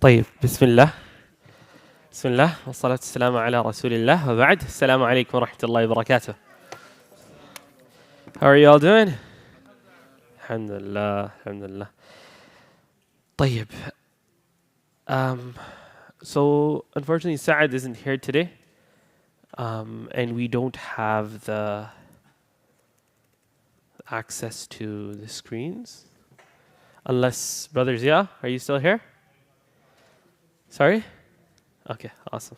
طيب بسم الله والصلاة والسلام على رسول الله وبعد السلام عليكم ورحمة الله وبركاته. How are you all doing? Alhamdulillah. طيب so unfortunately Saad isn't here today and we don't have the access to the screens unless brothers, yeah, are you still here? Sorry? Okay, awesome.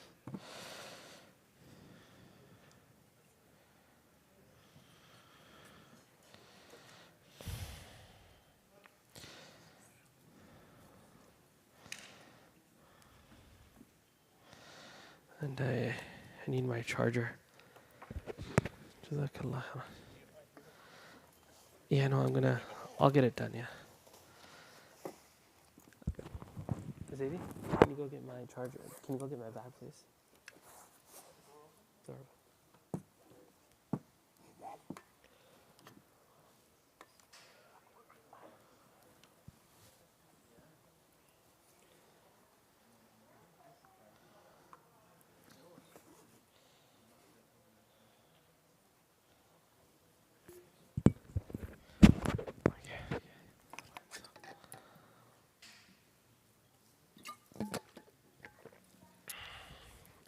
And I need my charger. Jazakallah. Yeah, no, I'll get it done, yeah. Zaidi, can you go get my charger? Can you go get my bag, please? Sorry.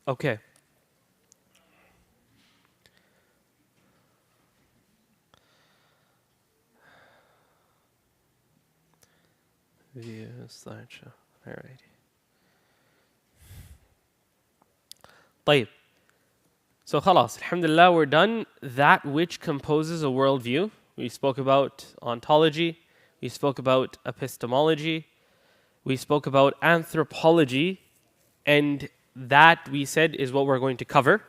Okay. View slideshow. Alrighty. طيب. So خلاص, alhamdulillah, we're done. That which composes a worldview. We spoke about ontology. We spoke about epistemology. We spoke about anthropology. And that, we said, is what we're going to cover.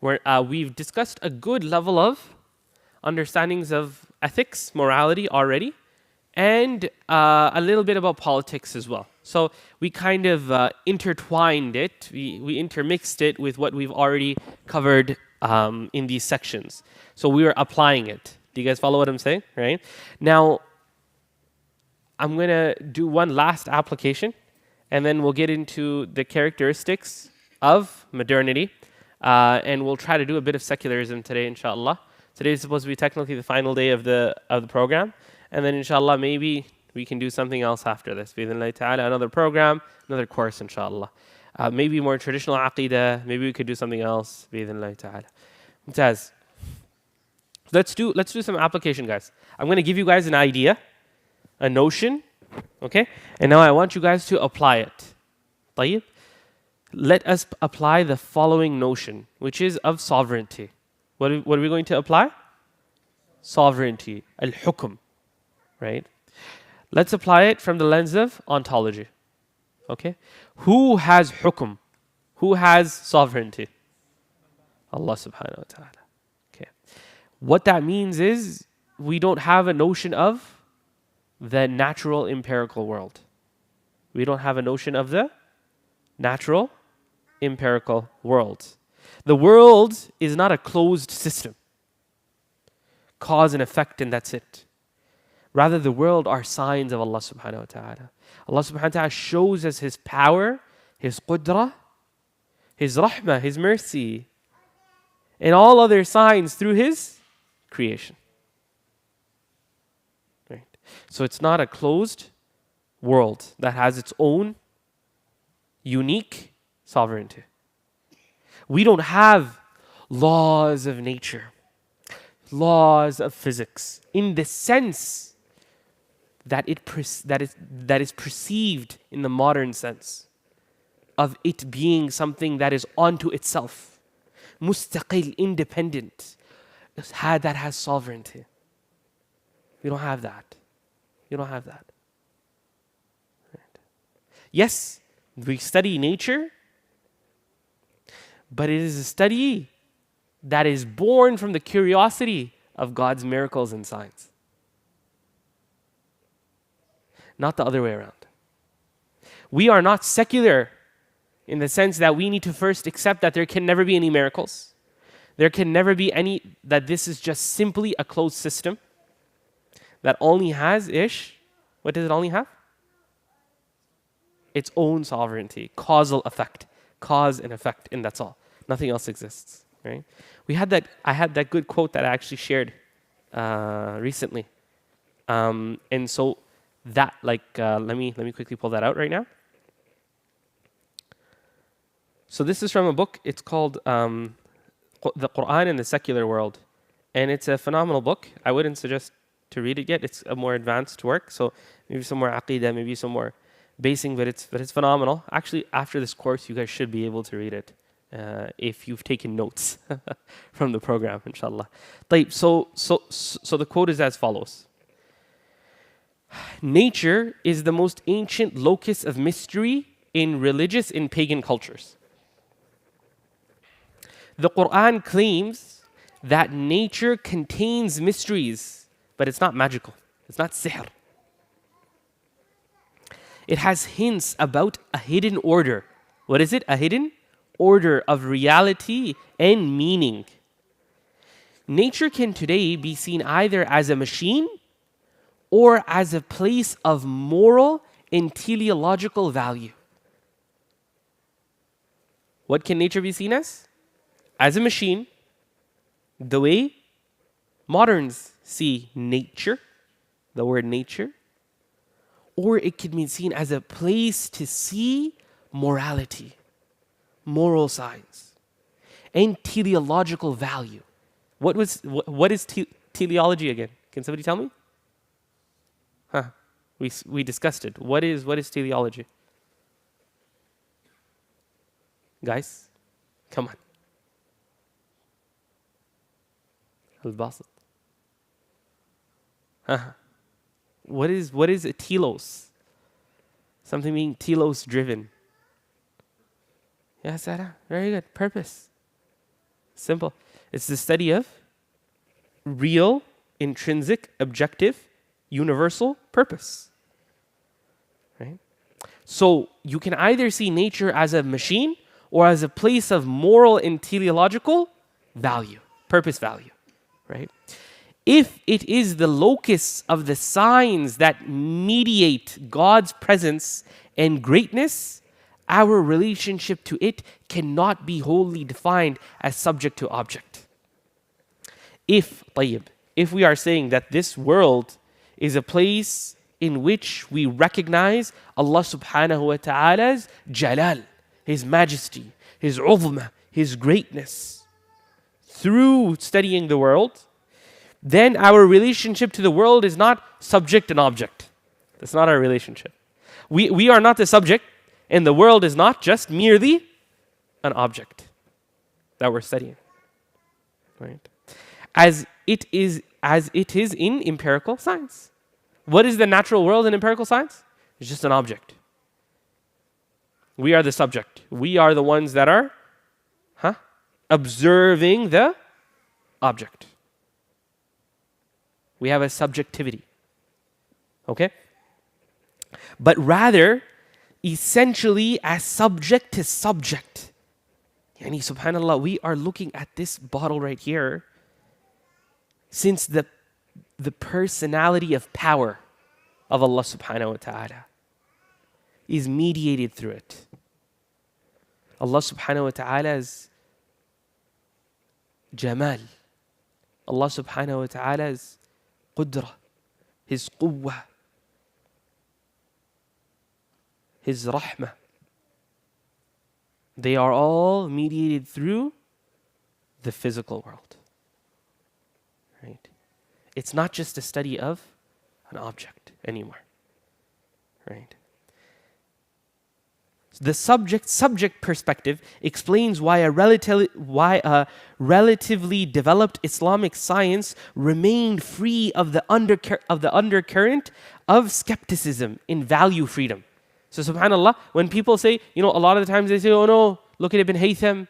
We've discussed a good level of understandings of ethics, morality already, and a little bit about politics as well. So we kind of intertwined it, we intermixed it with what we've already covered in these sections. So we were applying it. Do you guys follow what I'm saying? Right? Now, I'm going to do one last application, and then we'll get into the characteristics of modernity, and we'll try to do a bit of secularism today, inshallah. Today is supposed to be technically the final day of the program, and then inshallah maybe we can do something else after this. Bi-idhnillahi ta'ala, another program, another course, inshallah. Maybe more traditional aqidah, maybe we could do something else. Bi-idhnillahi ta'ala. Mumtaz. Let's do some application, guys. I'm going to give you guys an idea, a notion, okay? And now I want you guys to apply it. طيب? Let us apply the following notion, which is of sovereignty. What are we going to apply? Sovereignty, al-hukm, right? Let's apply it from the lens of ontology, okay? Who has hukm? Who has sovereignty? Allah subhanahu wa ta'ala, okay? What that means is we don't have a notion of the natural empirical world. We don't have a notion of the natural empirical world. The world is not a closed system. Cause and effect and that's it. Rather, the world are signs of Allah subhanahu wa ta'ala. Allah subhanahu wa ta'ala shows us His power, His qudrah, His rahmah, His mercy, and all other signs through His creation. So it's not a closed world that has its own unique sovereignty. We don't have laws of nature, laws of physics, in the sense that that is perceived in the modern sense of it being something that is onto itself, mustaqil, independent, that has sovereignty. We don't have that. You don't have that. Right. Yes, we study nature, but it is a study that is born from the curiosity of God's miracles and signs. Not the other way around. We are not secular in the sense that we need to first accept that there can never be any miracles. There can never be that this is just simply a closed system that only has what does it only have? its own sovereignty, causal effect, cause and effect, and that's all. Nothing else exists, right? I had that good quote that I actually shared recently, and so that let me quickly pull that out right now. So this is from a book. It's called The Quran in the Secular World, and it's a phenomenal book. I wouldn't suggest to read it yet. It's a more advanced work, so maybe some more aqidah, maybe some more basing, but it's phenomenal. Actually, after this course, you guys should be able to read it if you've taken notes from the program, inshallah. So the quote is as follows: nature is the most ancient locus of mystery in religious and pagan cultures. The Quran claims that nature contains mysteries, but it's not magical. It's not sihr. It has hints about a hidden order. What is it? A hidden order of reality and meaning. Nature can today be seen either as a machine or as a place of moral and teleological value. What can nature be seen as? As a machine, the way moderns see nature, the word nature, or it can be seen as a place to see morality, moral science, and teleological value. What is teleology again? Can somebody tell me? We discussed it. What is teleology? Guys, come on. Al-Basit. What is a telos? Something being telos driven. Yeah, Sarah. Very good. Purpose. Simple. It's the study of real, intrinsic, objective, universal purpose. Right? So you can either see nature as a machine or as a place of moral and teleological value, purpose value. Right? If it is the locus of the signs that mediate God's presence and greatness, our relationship to it cannot be wholly defined as subject to object. If we are saying that this world is a place in which we recognize Allah subhanahu wa ta'ala's jalal, His majesty, His uzma, His greatness, through studying the world, then our relationship to the world is not subject and object. That's not our relationship. We are not the subject, and the world is not just merely an object that we're studying. Right? As it is in empirical science. What is the natural world in empirical science? It's just an object. We are the subject. We are the ones that are observing the object. We have a subjectivity. Okay? But rather, essentially as subject to subject. Yani subhanallah, we are looking at this bottle right here since the personality of power of Allah subhanahu wa ta'ala is mediated through it. Allah subhanahu wa ta'ala's jamal, Allah subhanahu wa ta'ala's qudra, His quwwah, His rahmah, they are all mediated through the physical world. Right? It's not just a study of an object anymore. Right? The subject perspective explains why a relatively developed Islamic science remained free of the undercurrent of skepticism in value freedom. So subhanallah, when people say, a lot of the times they say, oh no, look at Ibn Haytham,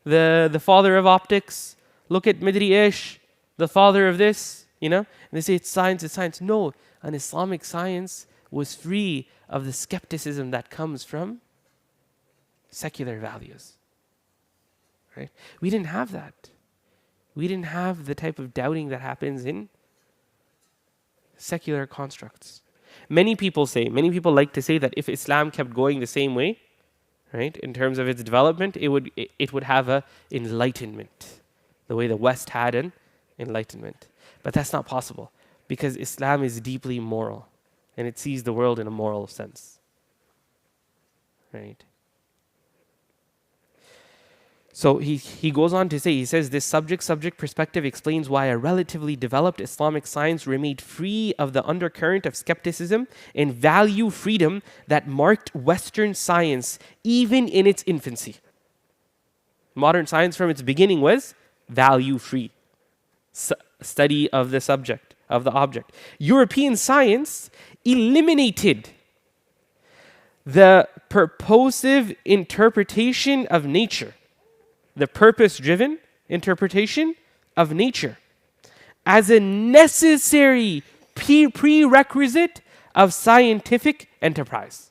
the father of optics. Look at Midri Ish, the father of this, and they say it's science. No, an Islamic science was free of the skepticism that comes from secular values. Right? We didn't have that. We didn't have the type of doubting that happens in secular constructs. Many people like to say that if Islam kept going the same way, right, in terms of its development, it would have a enlightenment, the way the West had an enlightenment. But that's not possible because Islam is deeply moral and it sees the world in a moral sense, right? So he goes on to say, he says, this subject perspective explains why a relatively developed Islamic science remained free of the undercurrent of skepticism and value freedom that marked Western science even in its infancy. Modern science from its beginning was value-free. Study of the subject, of the object. European science eliminated the purposive interpretation of nature, the purpose-driven interpretation of nature, as a necessary prerequisite of scientific enterprise.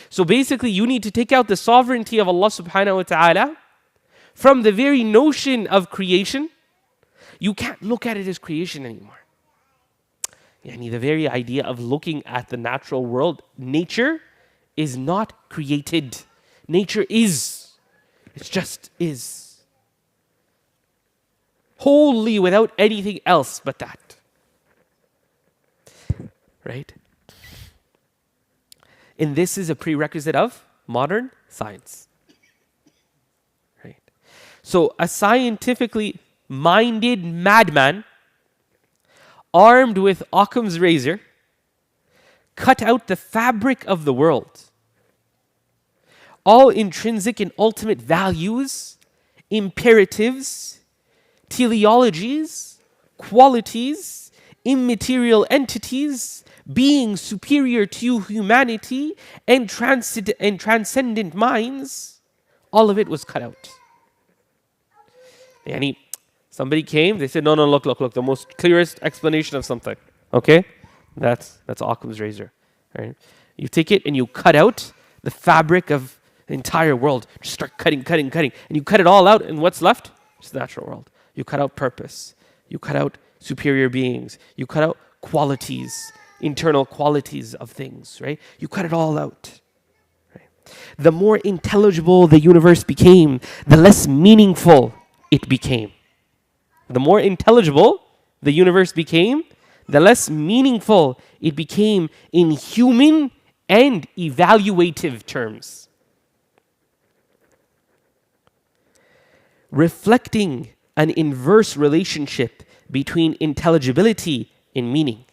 So basically, you need to take out the sovereignty of Allah subhanahu wa ta'ala from the very notion of creation. You can't look at it as creation anymore. Yani the very idea of looking at the natural world, nature is not created. Nature is. It just is. Wholly without anything else but that. Right? And this is a prerequisite of modern science. Right? So a scientifically minded madman armed with Occam's razor cut out the fabric of the world. All intrinsic and ultimate values, imperatives, teleologies, qualities, immaterial entities, beings superior to humanity, and transcendent minds, all of it was cut out. Yani, somebody came, they said, no, look, the most clearest explanation of something. Okay? That's Occam's razor. Right? You take it and you cut out the fabric of the entire world. Just start cutting. And you cut it all out, and what's left? Just the natural world. You cut out purpose. You cut out superior beings. You cut out qualities, internal qualities of things, right? You cut it all out. Right? The more intelligible the universe became, the less meaningful it became. The more intelligible the universe became, the less meaningful it became in human and evaluative terms. Reflecting an inverse relationship between intelligibility and meaning.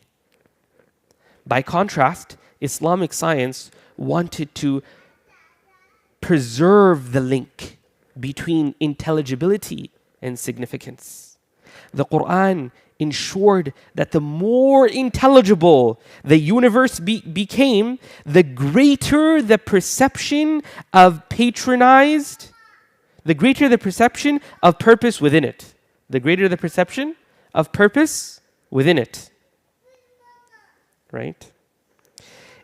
By contrast, Islamic science wanted to preserve the link between intelligibility and significance. The Quran ensured that the more intelligible the universe became, the greater the perception of patronized, the greater the perception of purpose within it. The greater the perception of purpose within it. Right?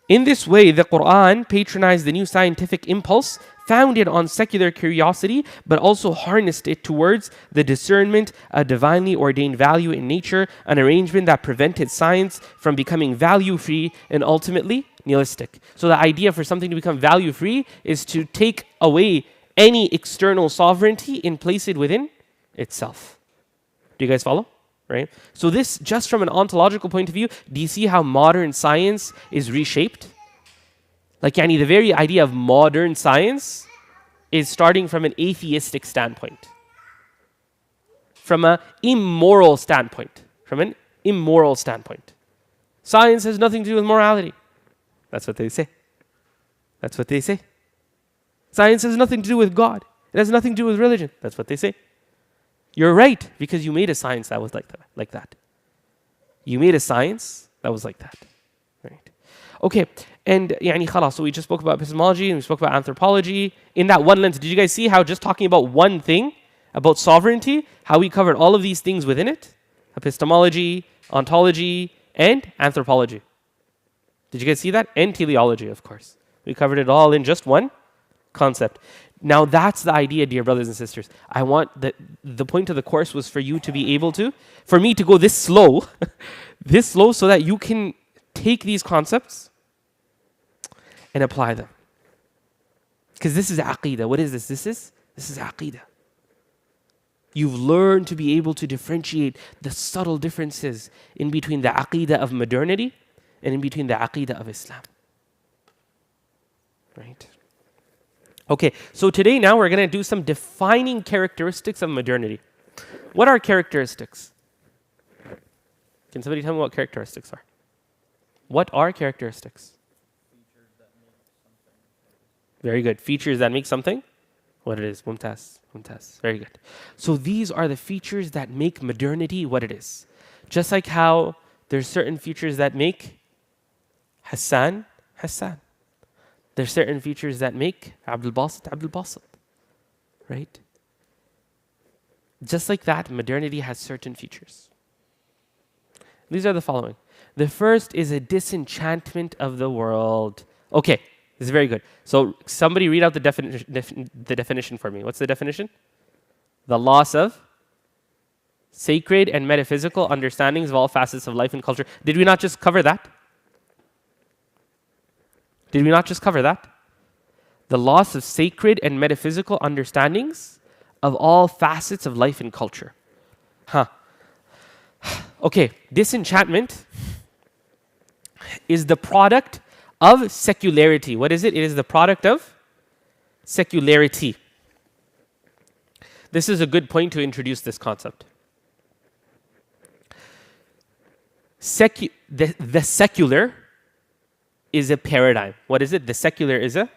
In this way, the Quran patronized the new scientific impulse founded on secular curiosity, but also harnessed it towards the discernment of divinely ordained value in nature, an arrangement that prevented science from becoming value-free and ultimately nihilistic. So the idea for something to become value-free is to take away any external sovereignty and place it within itself. Do you guys follow? Right? So this, just from an ontological point of view, do you see how modern science is reshaped? Like, yani, the very idea of modern science is starting from an atheistic standpoint. From an immoral standpoint. Science has nothing to do with morality. That's what they say. Science has nothing to do with God. It has nothing to do with religion. That's what they say. You're right, because you made a science that was like that. You made a science that was like that. Right? Okay, and yani khalas, so we just spoke about epistemology and we spoke about anthropology. In that one lens, did you guys see how just talking about one thing, about sovereignty, how we covered all of these things within it? Epistemology, ontology, and anthropology. Did you guys see that? And teleology, of course. We covered it all in just one concept. Now that's the idea, dear brothers and sisters. I want the point of the course was for you to be able to, for me to go this slow, so that you can take these concepts and apply them. Because this is aqeedah. What is this? This is aqeedah. You've learned to be able to differentiate the subtle differences in between the aqeedah of modernity and in between the aqeedah of Islam. Right? Okay, so today now we're going to do some defining characteristics of modernity. What are characteristics? Can somebody tell me what characteristics are? What are characteristics? Very good. Features that make something what it is. Mumtaz. Very good. So these are the features that make modernity what it is. Just like how there's certain features that make Hassan. There's certain features that make Abdul Basit. Right? Just like that, modernity has certain features. These are the following. The first is a disenchantment of the world. Okay, this is very good. So somebody read out the definition for me. What's the definition? The loss of sacred and metaphysical understandings of all facets of life and culture. Did we not just cover that? The loss of sacred and metaphysical understandings of all facets of life and culture. Okay, disenchantment is the product of secularity. What is it? It is the product of secularity. This is a good point to introduce this concept. The secular is a paradigm. What is it? The secular is a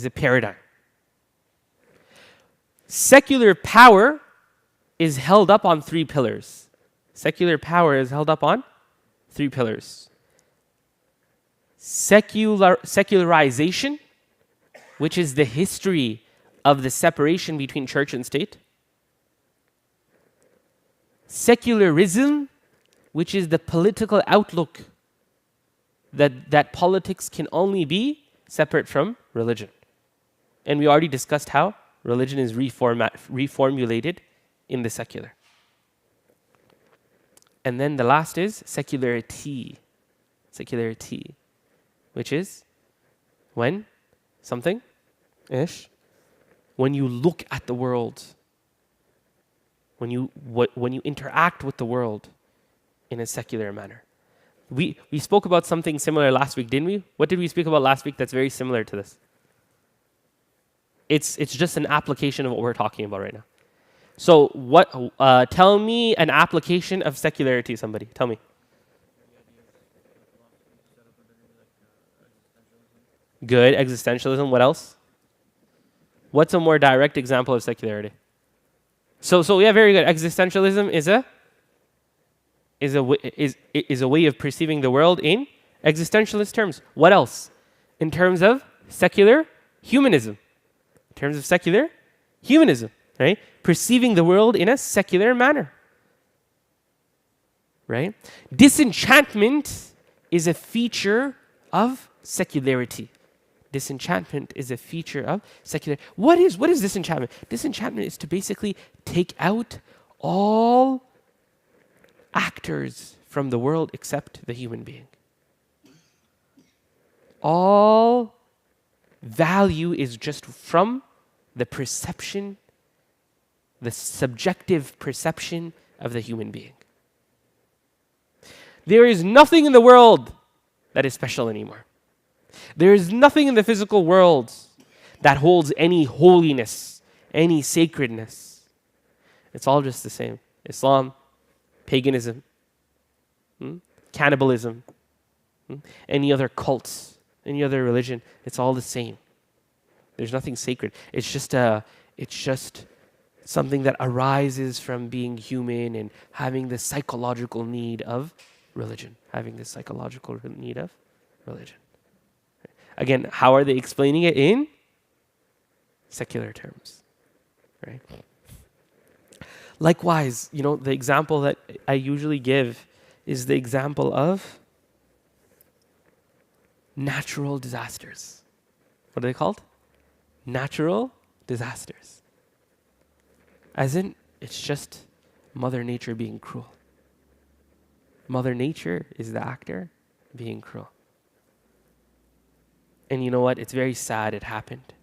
paradigm. Secular power is held up on three pillars. Secularization, which is the history of the separation between church and state. Secularism, which is the political outlook that politics can only be separate from religion. And we already discussed how religion is reformulated in the secular. And then the last is secularity, which is when something, when you look at the world, when you interact with the world in a secular manner. We spoke about something similar last week, didn't we? What did we speak about last week that's very similar to this? It's just an application of what we're talking about right now. So tell me an application of secularity, somebody. Tell me. Good, existentialism. What else? What's a more direct example of secularity? So yeah, very good. Existentialism is a way of perceiving the world in existentialist terms. What else? In terms of secular humanism. Right? Perceiving the world in a secular manner. Right? Disenchantment is a feature of secularity. What is disenchantment? Disenchantment is to basically take out all actors from the world except the human being. All value is just from the perception, the subjective perception of the human being. There is nothing in the world that is special anymore. There is nothing in the physical world that holds any holiness, any sacredness. It's all just the same. Islam, paganism, cannibalism, any other cults, any other religion, it's all the same. There's nothing sacred. It's just something that arises from being human and having the psychological need of religion. Again, how are they explaining it? In secular terms, right? Likewise, the example that I usually give is the example of natural disasters. What are they called? Natural disasters. As in, it's just Mother Nature being cruel. Mother Nature is the actor, being cruel. And you know what? It's very sad it happened.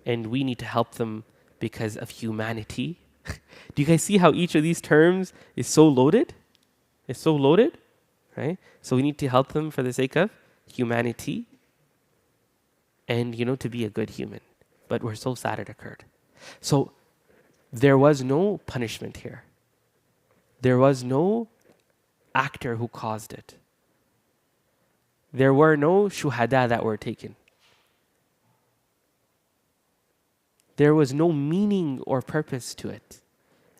And we need to help them because of humanity. Do you guys see how each of these terms is so loaded? It's so loaded, right? So we need to help them for the sake of humanity and, to be a good human. But we're so sad it occurred. So there was no punishment here. There was no actor who caused it. There were no shuhada that were taken. There was no meaning or purpose to it.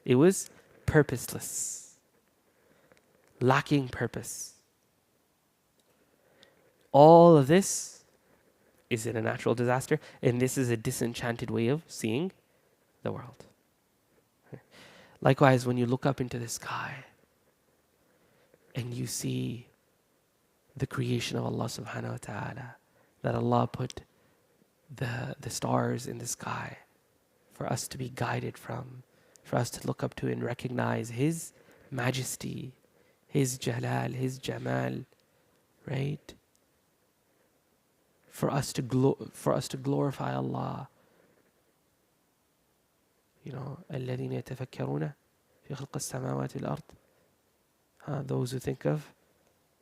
It was purposeless, lacking purpose. All of this is in a natural disaster, and this is a disenchanted way of seeing the world. Likewise, when you look up into the sky and you see the creation of Allah subhanahu wa ta'ala, that Allah put the stars in the sky for us to be guided from, for us to look up to and recognize His majesty, His jalal, His jamal, right? For us to glorify Allah. الذين يتفكرون في خلق السماوات والأرض. Those who think of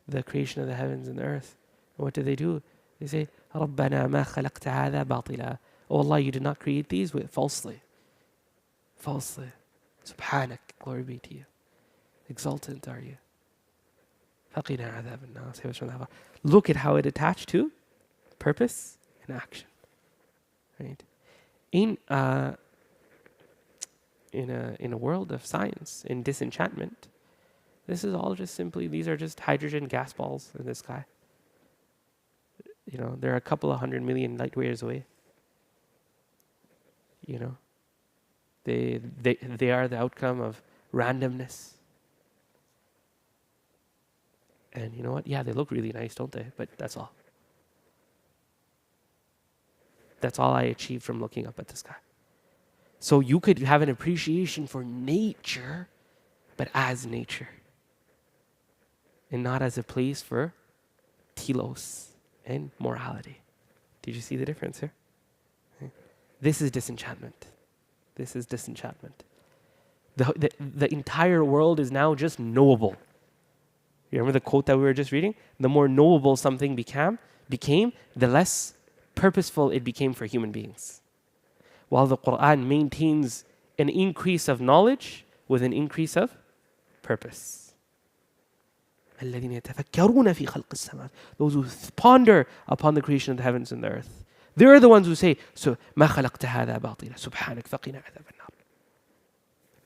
the creation of the heavens and the earth. And what do? They say, ربنا ما خلقت هذا باطلا. Oh Allah, you did not create these falsely. Falsely. Subhanak, glory be to you. Exultant are you. فقنا عذاب النار. Save us from that. Look at how it attached to purpose and action. Right? In a world of science, in disenchantment, this is all just simply, these are just hydrogen gas balls in the sky. They're a couple of 100 million light years away. They are the outcome of randomness. And you know what? Yeah, they look really nice, don't they? But that's all. That's all I achieved from looking up at the sky. So you could have an appreciation for nature, but as nature. And not as a place for telos and morality. Did you see the difference here? This is disenchantment. This is disenchantment. The entire world is now just knowable. You remember the quote that we were just reading? The more knowable something became, the less purposeful it became for human beings. While the Quran maintains an increase of knowledge with an increase of purpose. الذين يتفكرون في خلق السماوات. Those who ponder upon the creation of the heavens and the earth. They're the ones who say, ما خلقت هذا باطلا سبحانك فقنا عذاب النار.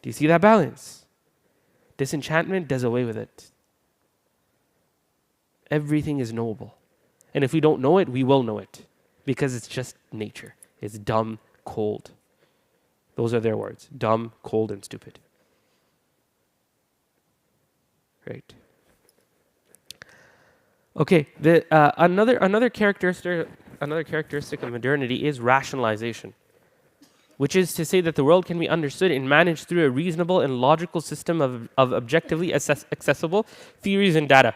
Do you see that balance? Disenchantment does away with it. Everything is knowable. And if we don't know it, we will know it. Because it's just nature. It's dumb, cold. Those are their words. Dumb, cold, and stupid. Right. Okay. Another characteristic of modernity is rationalization, which is to say that the world can be understood and managed through a reasonable and logical system of objectively accessible theories and data.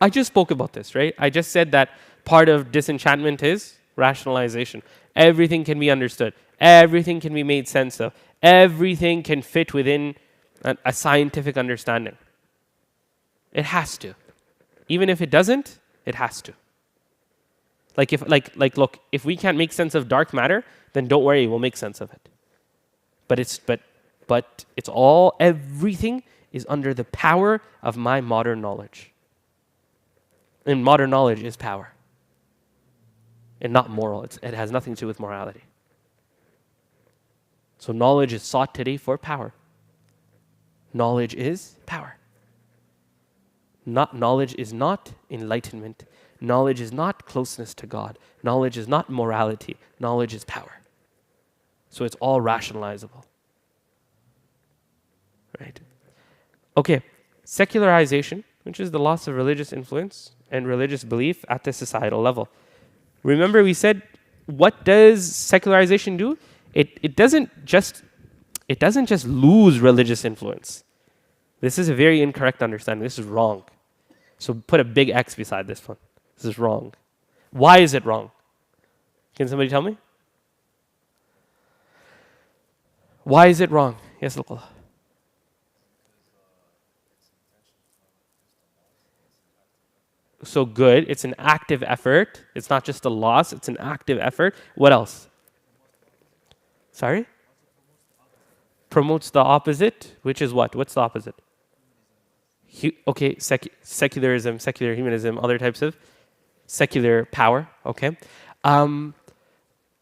I just spoke about this, right? I just said that part of disenchantment is rationalization. Everything can be understood. Everything can be made sense of. Everything can fit within a scientific understanding. It has to. Even if it doesn't, it has to. Look, if we can't make sense of dark matter, then don't worry, we'll make sense of it. But everything is under the power of my modern knowledge. And modern knowledge is power. And not moral. It has nothing to do with morality. So knowledge is sought today for power. Knowledge is power. Knowledge is not enlightenment. Knowledge is not closeness to God. Knowledge is not morality. Knowledge is power. So it's all rationalizable. Right? Okay. Secularization, which is the loss of religious influence and religious belief at the societal level. Remember we said, what does secularization do? It doesn't just lose religious influence. This is a very incorrect understanding. This is wrong. So put a big X beside this one. This is wrong. Why is it wrong? Can somebody tell me? Why is it wrong? Yes, Luqul. So good. It's an active effort. It's not just a loss. It's an active effort. What else? Sorry? Promotes the opposite, which is what? What's the opposite? Okay, secularism, secular humanism, other types of secular power. Okay.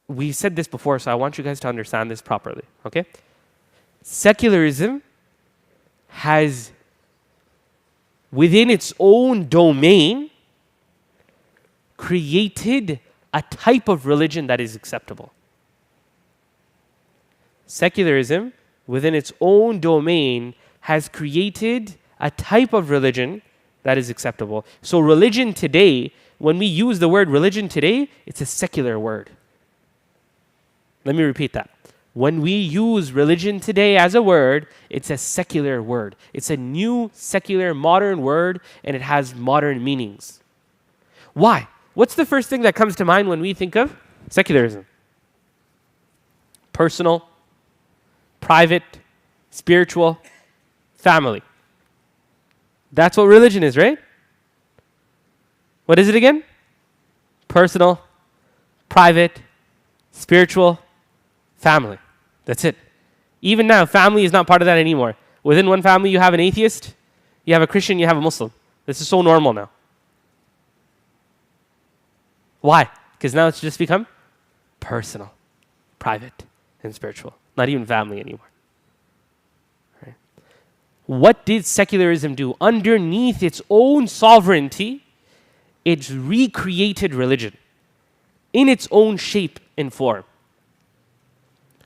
We said this before, so I want you guys to understand this properly. Okay. Secularism has, within its own domain, created a type of religion that is acceptable. Secularism, within its own domain, has created a type of religion that is acceptable. So religion today, when we use the word religion today, it's a secular word. Let me repeat that. When we use religion today as a word, it's a secular word. It's a new secular modern word, and it has modern meanings. Why? What's the first thing that comes to mind when we think of secularism? Personal, private, spiritual, family. That's what religion is, right? What is it again? Personal, private, spiritual, family. That's it. Even now, family is not part of that anymore. Within one family, you have an atheist, you have a Christian, you have a Muslim. This is so normal now. Why? Because now it's just become personal, private, and spiritual. Not even family anymore. Right? What did secularism do? Underneath its own sovereignty, it's recreated religion in its own shape and form.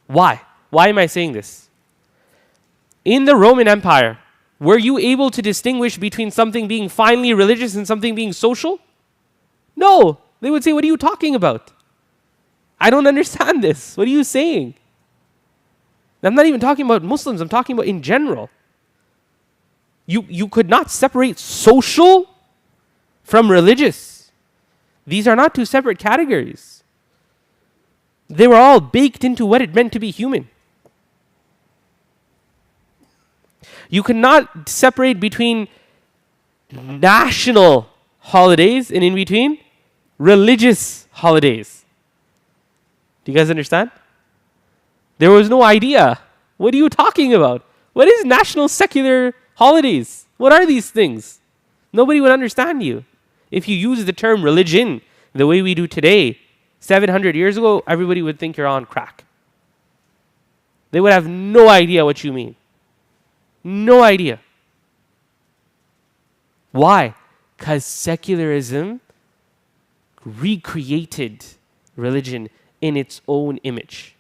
Why? Why am I saying this? In the Roman Empire, were you able to distinguish between something being finely religious and something being social? No. They would say, what are you talking about? I don't understand this. What are you saying? I'm not even talking about Muslims. I'm talking about in general. You could not separate social from religious. These are not two separate categories. They were all baked into what it meant to be human. You cannot separate between national holidays and in between religious holidays. Do you guys understand? There was no idea. What are you talking about? What is national secular holidays? What are these things? Nobody would understand you. If you use the term religion the way we do today, 700 years ago, everybody would think you're on crack. They would have no idea what you mean. No idea. Why? Because secularism recreated religion in its own image.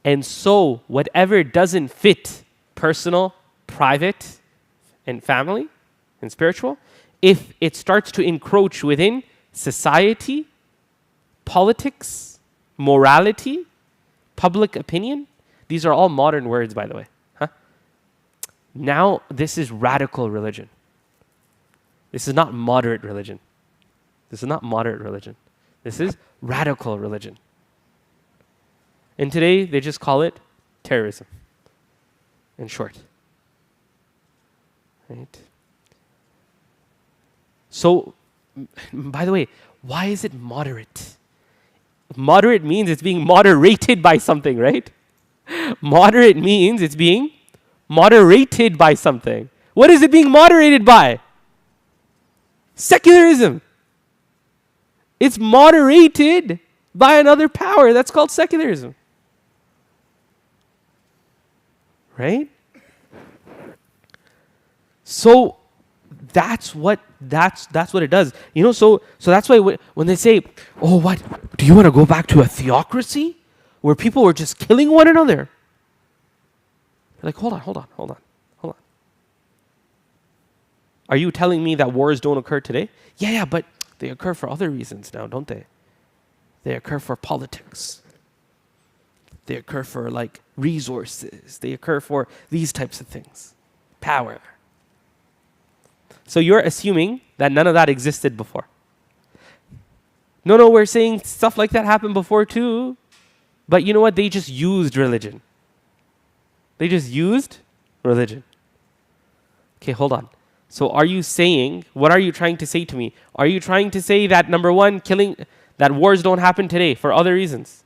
And so, whatever doesn't fit personal, private, and family, and spiritual, if it starts to encroach within society, politics, morality, public opinion, these are all modern words, by the way. Now, this is radical religion. This is not moderate religion. This is not moderate religion. This is radical religion. And today, they just call it terrorism, in short. Right? So, by the way, why is it moderate? Moderate means it's being moderated by something, right? Moderate means it's being moderated by something. What is it being moderated by? Secularism. It's moderated by another power. That's called secularism. Right? So that's what it does. You know, so that's why when they say, "Oh, what? Do you want to go back to a theocracy where people were just killing one another?" You're like, hold on. Are you telling me that wars don't occur today? Yeah, but they occur for other reasons now, don't they? They occur for politics. They occur for like resources. They occur for these types of things. Power. So you're assuming that none of that existed before. No, we're saying stuff like that happened before too. But you know what? They just used religion. They just used religion. Okay, hold on. So are you saying, what are you trying to say to me? Are you trying to say that number one, that wars don't happen today for other reasons?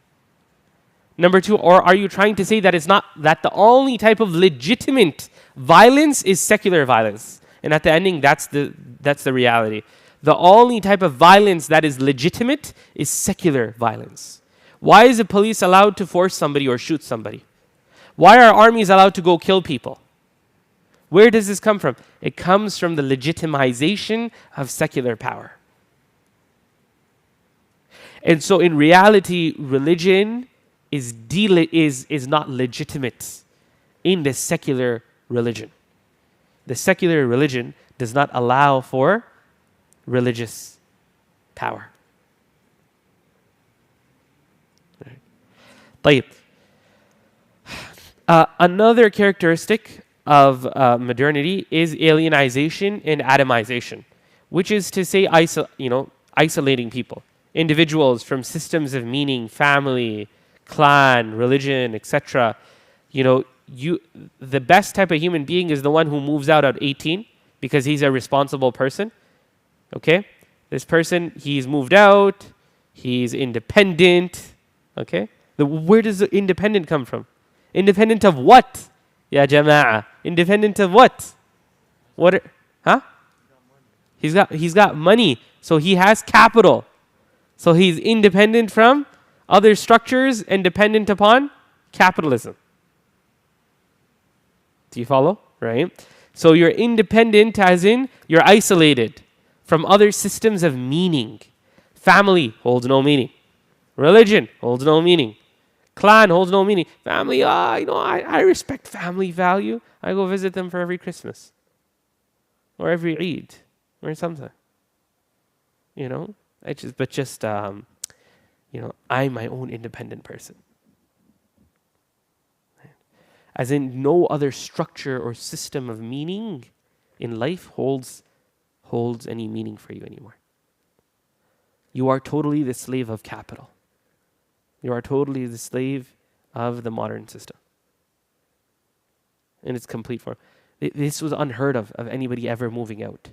Number two, or are you trying to say that it's not, that the only type of legitimate violence is secular violence? And at the ending, that's the reality. The only type of violence that is legitimate is secular violence. Why is the police allowed to force somebody or shoot somebody? Why are armies allowed to go kill people? Where does this come from? It comes from the legitimization of secular power. And so in reality, religion is not legitimate in the secular religion. The secular religion does not allow for religious power. طيب. Another characteristic of modernity is alienization and atomization, which is to say, isolating people, individuals from systems of meaning, family, clan, religion, etc. The best type of human being is the one who moves out at 18 because he's a responsible person. Okay, this person, he's moved out, he's independent. Okay, where does the independent come from? Independent of what? Ya Jama'ah. Independent of what? Huh? He's got money, so he has capital. So he's independent from other structures and dependent upon capitalism. Do you follow? Right? So you're independent as in you're isolated from other systems of meaning. Family holds no meaning. Religion holds no meaning. Clan holds no meaning. Family, I respect family value. I go visit them for every Christmas. Or every Eid. Or something. I'm my own independent person. As in, no other structure or system of meaning in life holds any meaning for you anymore. You are totally the slave of capital. You are totally the slave of the modern system. In its complete form. This was unheard of anybody ever moving out.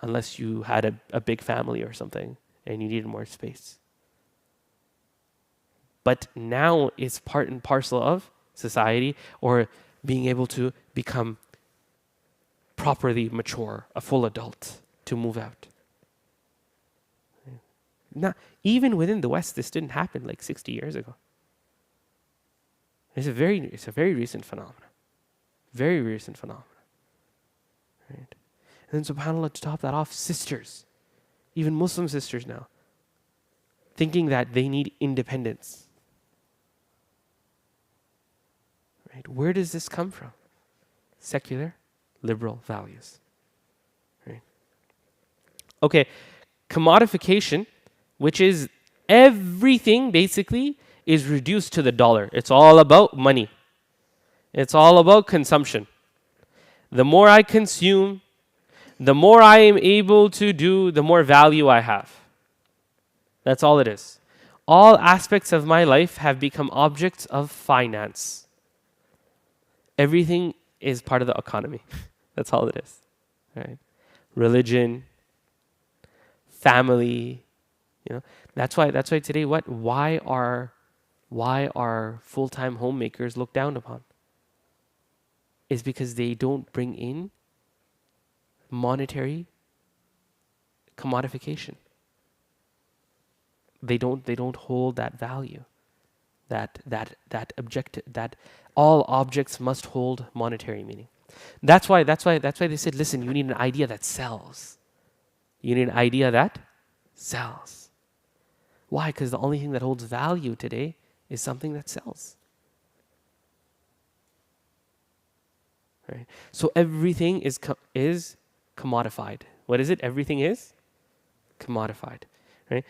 Unless you had a big family or something and you needed more space. But now it's part and parcel of society, or being able to become properly mature, a full adult, to move out. Now, even within the West, this didn't happen like 60 years ago. It's a very recent phenomenon. Very recent phenomenon. Right? And then subhanAllah, to top that off, sisters, even Muslim sisters now, thinking that they need independence. Right? Where does this come from? Secular, liberal values. Right? Okay, commodification, which is everything basically is reduced to the dollar. It's all about money. It's all about consumption. The more I consume, the more I am able to do, the more value I have. That's all it is. All aspects of my life have become objects of finance. Everything is part of the economy. That's all it is. Right? Religion, family, That's why today why are full-time homemakers looked down upon? Is because they don't bring in monetary commodification. They don't hold that value. That objective, that all objects must hold monetary meaning. That's why they said, listen, you need an idea that sells. You need an idea that sells. Why? Because the only thing that holds value today is something that sells. Right? So everything is commodified. What is it? Everything is commodified. Right?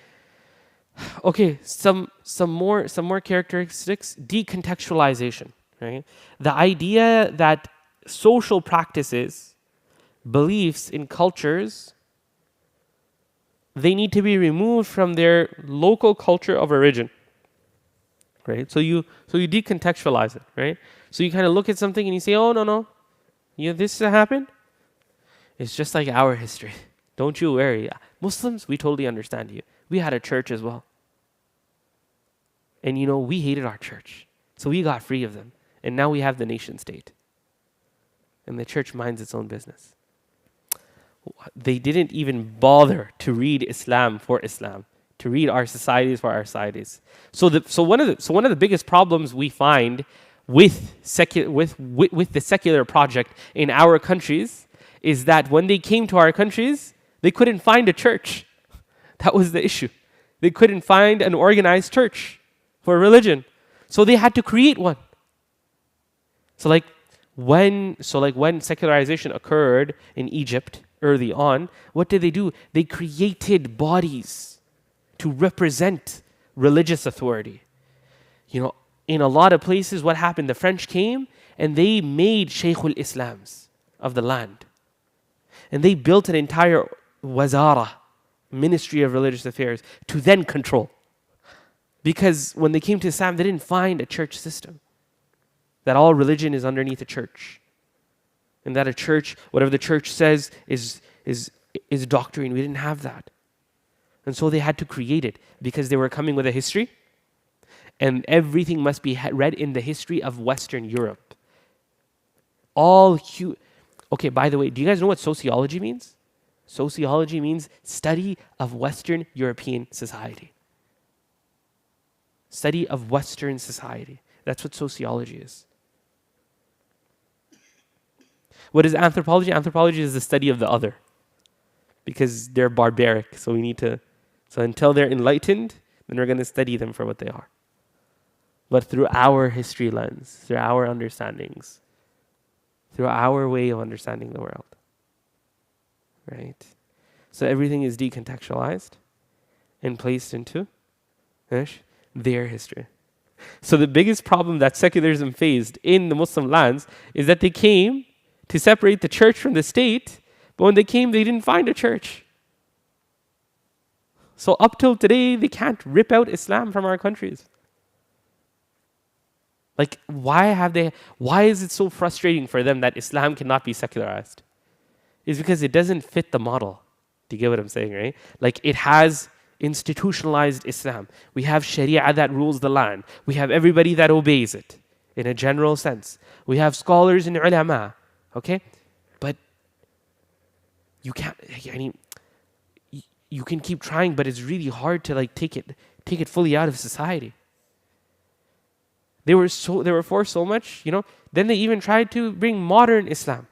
Okay, some more characteristics. Decontextualization. Right? The idea that social practices beliefs in cultures, they need to be removed from their local culture of origin, right? So you decontextualize it, right? So you kind of look at something and you say, oh, no, this happened. It's just like our history. Don't you worry. Muslims, we totally understand you. We had a church as well. And we hated our church. So we got free of them. And now we have the nation state. And the church minds its own business. They didn't even bother to read Islam for Islam, to read our societies for our societies. So one of the biggest problems we find with the secular project in our countries is that when they came to our countries, they couldn't find a church. That was the issue. They couldn't find an organized church for religion. So they had to create one. So when secularization occurred in Egypt early on, what did they do? They created bodies to represent religious authority. In a lot of places, what happened? The French came and they made Shaykhul Islams of the land. And they built an entire wazara, Ministry of Religious Affairs, to then control. Because when they came to Islam, they didn't find a church system. That all religion is underneath a church. And that a church, whatever the church says, is doctrine. We didn't have that. And so they had to create it because they were coming with a history. And everything must be read in the history of Western Europe. Okay, by the way, do you guys know what sociology means? Sociology means study of Western European society. Study of Western society. That's what sociology is. What is anthropology? Anthropology is the study of the other. Because they're barbaric, so until they're enlightened, then we're going to study them for what they are. But through our history lens, through our understandings, through our way of understanding the world. Right? So everything is decontextualized and placed into their history. So the biggest problem that secularism faced in the Muslim lands is that they came to separate the church from the state, but when they came, they didn't find a church. So up till today, they can't rip out Islam from our countries. Why is it so frustrating for them that Islam cannot be secularized? It's because it doesn't fit the model. Do you get what I'm saying, right? It has institutionalized Islam. We have Sharia that rules the land. We have everybody that obeys it in a general sense. We have scholars and ulama, okay? But you can't, you can keep trying, but it's really hard to take it fully out of society. They were for so much, Then they even tried to bring modern Islam.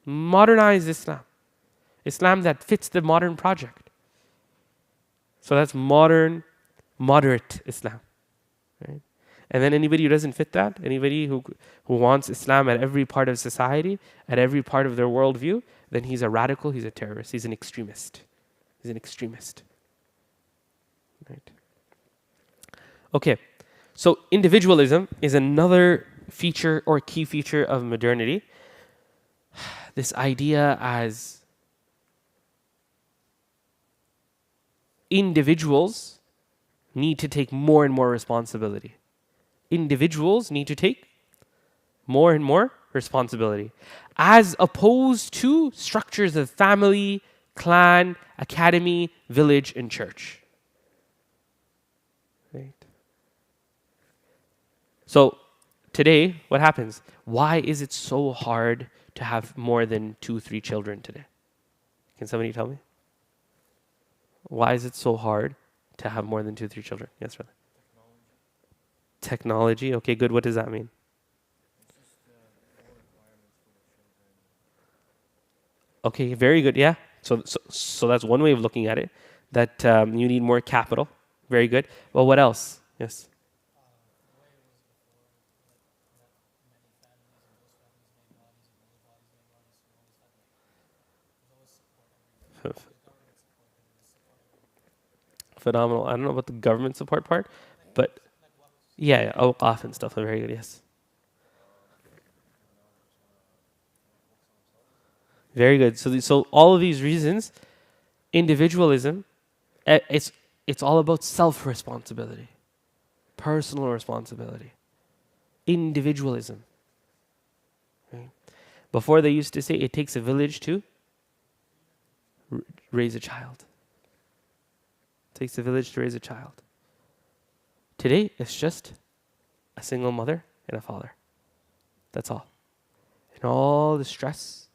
Modernized Islam. Islam that fits the modern project. So that's modern, moderate Islam. Right? And then anybody who doesn't fit that, anybody who wants Islam at every part of society, at every part of their worldview, then he's a radical, he's a terrorist, he's an extremist. He's an extremist. Right? Okay. So individualism is another feature or key feature of modernity. This idea as individuals need to take more and more responsibility. Individuals need to take more and more responsibility, as opposed to structures of family, clan, academy, village, and church. Right? So today, what happens? Why is it so hard to have more than 2-3 children today? Can somebody tell me? Why is it so hard to have more than 2-3 children? Yes, brother. Technology. Okay, good. What does that mean? Okay, very good. Yeah. So that's one way of looking at it. That you need more capital. Very good. Well, what else? Yes. Phenomenal. I don't know about the government support part, but yeah, awqaf and stuff are very good. Yes. Very good. So all of these reasons, individualism, it's all about self-responsibility, personal responsibility, individualism. Right? Before they used to say it takes a village to raise a child. It takes a village to raise a child. Today, it's just a single mother and a father. That's all. And all the stress,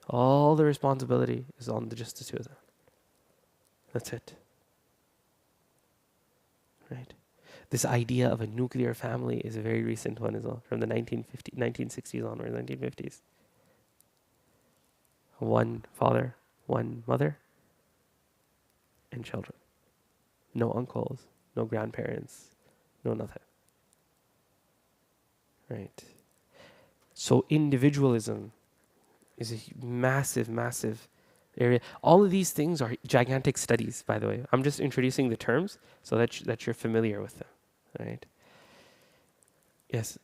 all the responsibility is on just the two of them. That's it. Right? This idea of a nuclear family is a very recent one as well, from the 1960s onwards, 1950s. One father, one mother, and children. No uncles, no grandparents, no nothing. Right? So individualism is a massive, massive area. All of these things are gigantic studies, by the way. I'm just introducing the terms so that you're familiar with them. Right? Yes.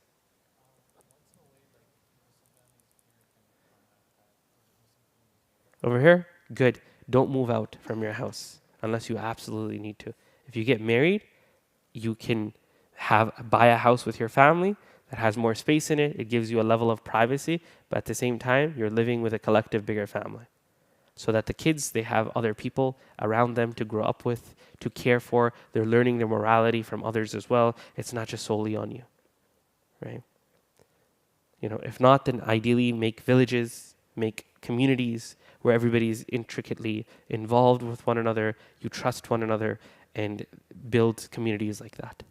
Over here? Good. Don't move out from your house unless you absolutely need to. If you get married, you can buy a house with your family that has more space in it. It gives you a level of privacy, but at the same time, you're living with a collective bigger family. So that the kids, they have other people around them to grow up with, to care for. They're learning their morality from others as well. It's not just solely on you. Right? If not, then ideally make villages, make communities where everybody's intricately involved with one another, you trust one another, and build communities like that.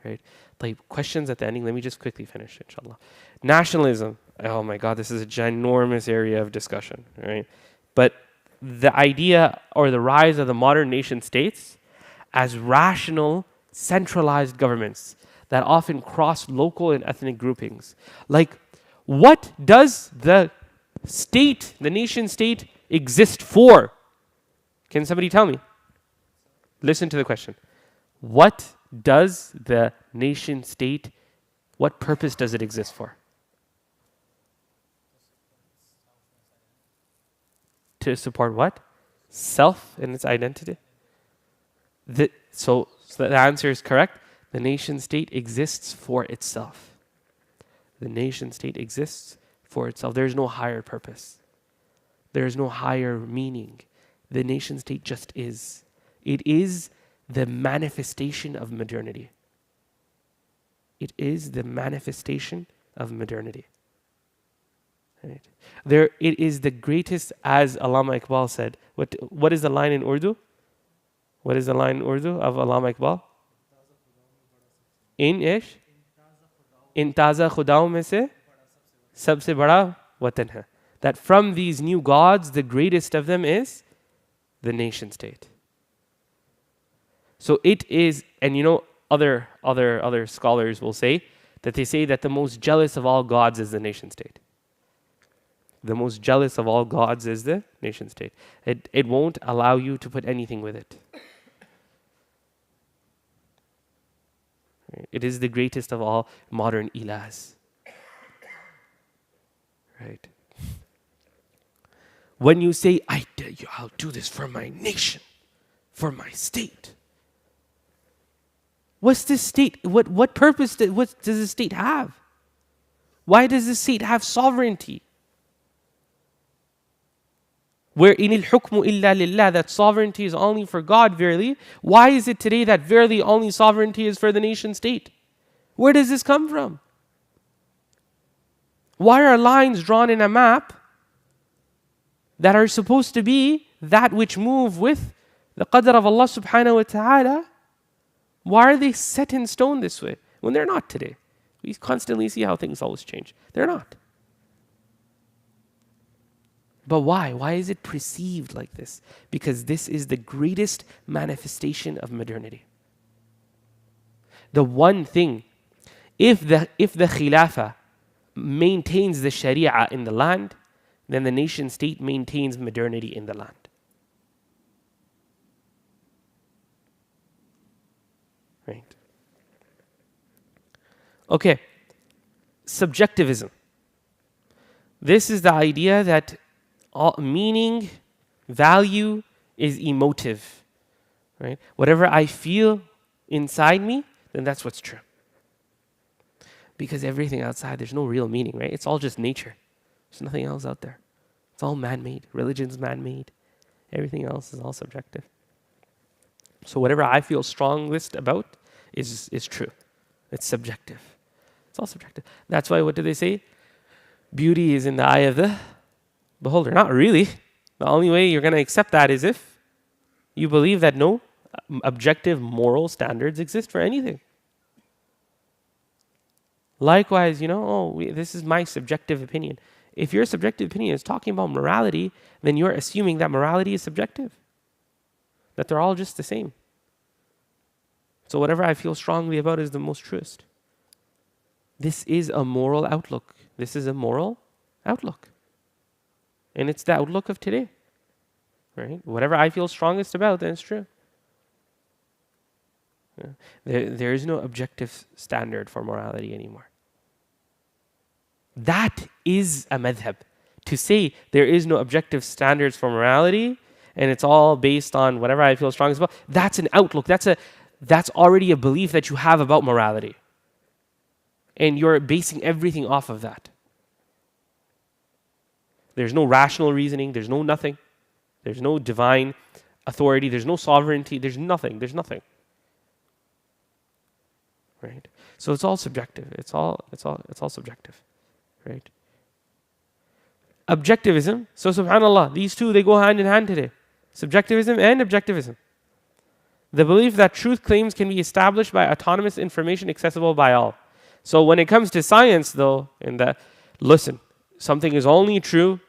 Right? Like questions at the ending. Let me just quickly finish, inshallah. Nationalism. Oh my God, this is a ginormous area of discussion. Right? But the idea or the rise of the modern nation states as rational, centralized governments that often cross local and ethnic groupings. Like, what does the state, the nation state, exist for? Can somebody tell me? Listen to the question. What does the nation state, what purpose does it exist for? To support what? Self and its identity. So the answer is correct. The nation state exists for itself. The nation state exists for itself. There's no higher purpose. There's no higher meaning. The nation state just is. It is the manifestation of modernity. It is the manifestation of modernity. Right. It is the greatest, as Allama Iqbal said. What is the line in Urdu? What is the line in Urdu of Allama Iqbal? In ish? In taza khudaon mein se sabse bada watan hai. That from these new gods, the greatest of them is the nation state. So it is, and other scholars will say that the most jealous of all gods is the nation state. The most jealous of all gods is the nation state. It won't allow you to put anything with it. It is the greatest of all modern ilahs. Right? When you say, I'll do this for my nation, for my state. What's this state? What purpose does the state have? Why does the state have sovereignty? Where in al-hukmu illa lillah, that sovereignty is only for God, verily. Why is it today that verily only sovereignty is for the nation state? Where does this come from? Why are lines drawn in a map that are supposed to be that which move with the qadr of Allah subhanahu wa ta'ala? Why are they set in stone this way when they're not today? We constantly see how things always change. They're not. But why? Why is it perceived like this? Because this is the greatest manifestation of modernity. The one thing, if the khilafah maintains the sharia in the land, then the nation state maintains modernity in the land. Right. Okay. Subjectivism. This is the idea that All meaning, value is emotive, right? Whatever I feel inside me, then that's what's true. Because everything outside, there's no real meaning, right? It's all just nature. There's nothing else out there. It's all man-made. Religion's man-made. Everything else is all subjective. So whatever I feel strongest about is true. It's subjective. It's all subjective. That's why, what do they say? Beauty is in the eye of the beholder. Not really. The only way you're going to accept that is if you believe that no objective moral standards exist for anything. Likewise, this is my subjective opinion. If your subjective opinion is talking about morality, then you're assuming that morality is subjective, that they're all just the same. So whatever I feel strongly about is the most truest. This is a moral outlook. This is a moral outlook. And it's the outlook of today, right? Whatever I feel strongest about, then it's true. Yeah. There is no objective standard for morality anymore. That is a madhab. To say there is no objective standards for morality and it's all based on whatever I feel strongest about, that's an outlook. That's already a belief that you have about morality. And you're basing everything off of that. There's no rational reasoning. There's no nothing. There's no divine authority. There's no sovereignty. There's nothing. There's nothing. Right? So it's all subjective. It's all subjective. Right? Objectivism. So subhanallah, these two, they go hand in hand today. Subjectivism and objectivism. The belief that truth claims can be established by autonomous information accessible by all. So when it comes to science though, listen, something is only true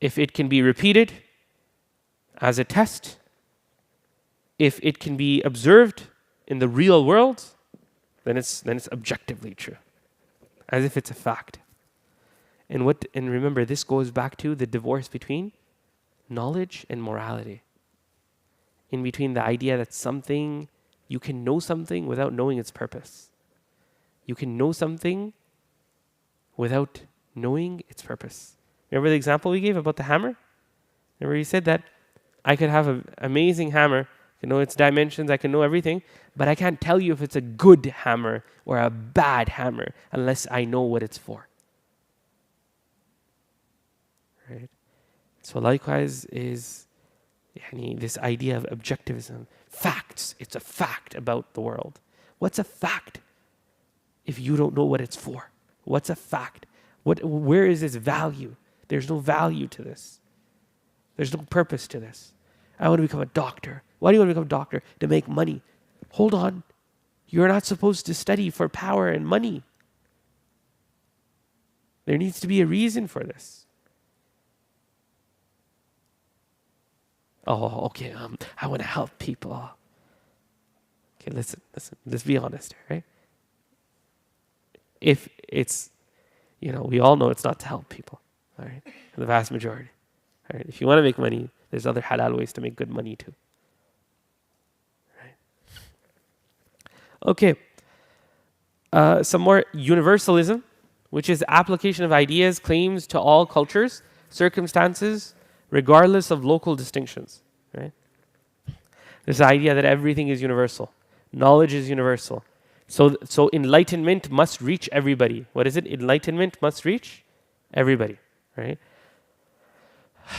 if it can be repeated as a test, if it can be observed in the real world, then it's objectively true, as if it's a fact. And remember, this goes back to the divorce between knowledge and morality. In between the idea that you can know something without knowing its purpose. You can know something without knowing its purpose. Remember the example we gave about the hammer? Remember he said that I could have an amazing hammer, I can know its dimensions, I can know everything, but I can't tell you if it's a good hammer or a bad hammer unless I know what it's for. Right? So likewise is this idea of objectivism. Facts. It's a fact about the world. What's a fact if you don't know what it's for? What's a fact? Where is its value? There's no value to this. There's no purpose to this. I want to become a doctor. Why do you want to become a doctor? To make money. Hold on. You're not supposed to study for power and money. There needs to be a reason for this. Oh, okay, I want to help people. Okay, listen, let's be honest here, right? If it's, we all know it's not to help people, all right? The vast majority. All right? If you want to make money, there's other halal ways to make good money too. Right? Okay. Some more universalism, which is application of ideas, claims to all cultures, circumstances, regardless of local distinctions, right? This idea that everything is universal. Knowledge is universal. So enlightenment must reach everybody. What is it? Enlightenment must reach everybody, right?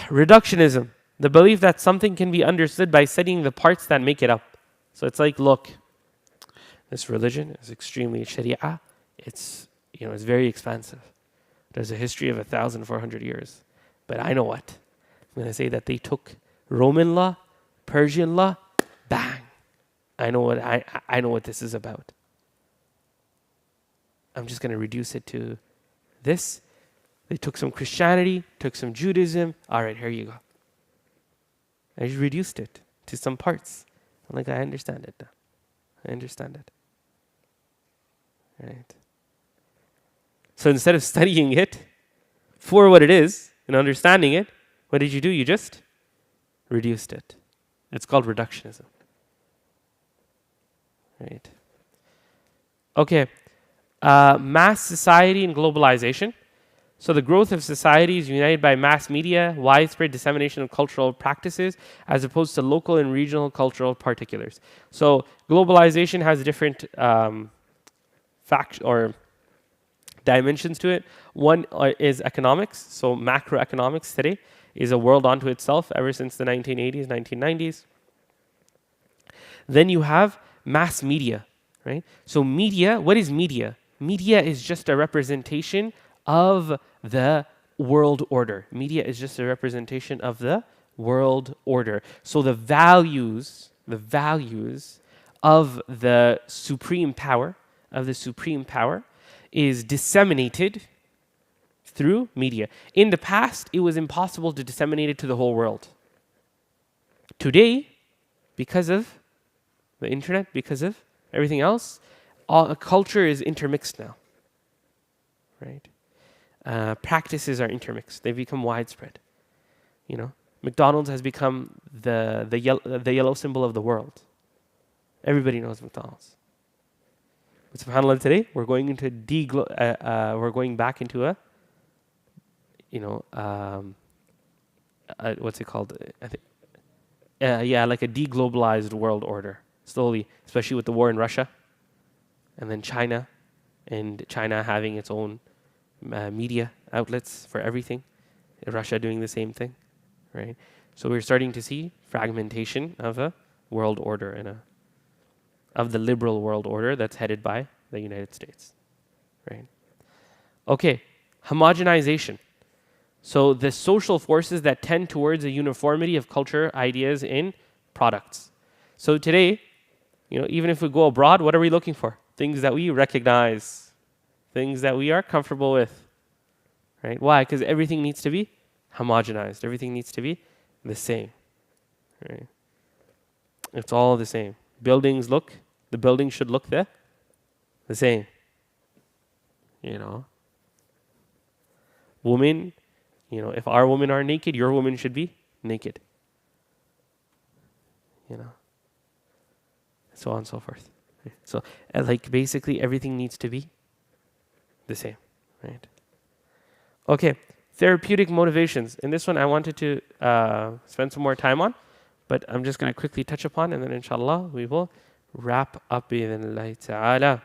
Reductionism, the belief that something can be understood by studying the parts that make it up. So it's like, look, this religion is extremely Sharia. It's very expansive. There's a history of 1,400 years. But I know what. I'm going to say that they took Roman law, Persian law, bang. I know what this is about. I'm just going to reduce it to this. They took some Christianity, took some Judaism. All right, here you go. I just reduced it to some parts. I'm like, I understand it now. I understand it. Right. So instead of studying it for what it is and understanding it, what did you do? You just reduced it. It's called reductionism. Right. Okay. Mass society and globalization. So the growth of societies united by mass media, widespread dissemination of cultural practices, as opposed to local and regional cultural particulars. So globalization has different fact or dimensions to it. One is economics. So macroeconomics today is a world unto itself ever since the 1980s, 1990s. Then you have mass media, right? So media, what is media? Media is just a representation of the world order. Media is just a representation of the world order. So the values of the supreme power, is disseminated through media. In the past, it was impossible to disseminate it to the whole world. Today, because of the internet, because of everything else, all culture is intermixed now, right? Practices are intermixed. They've become widespread. You know, McDonald's has become the yellow symbol of the world. Everybody knows McDonald's. But subhanAllah, today we're going into we're going back into a, what's it called? I think, like a deglobalized world order. Slowly, especially with the war in Russia, and then China having its own media outlets for everything, Russia doing the same thing, right? So we're starting to see fragmentation of a world order of the liberal world order that's headed by the United States, right? Okay, homogenization. So the social forces that tend towards a uniformity of culture, ideas, in products. So today, even if we go abroad, what are we looking for? Things that we recognize, things that we are comfortable with, right? Why? Because everything needs to be homogenized. Everything needs to be the same, right? It's all the same. The building should look the same, Women, if our women are naked, your woman should be naked, so on and so forth. So, basically everything needs to be the same, right? Okay, therapeutic motivations. In this one, I wanted to spend some more time on, but I'm just going to quickly touch upon, and then inshallah, we will wrap up bi-idhnillahi ta'ala.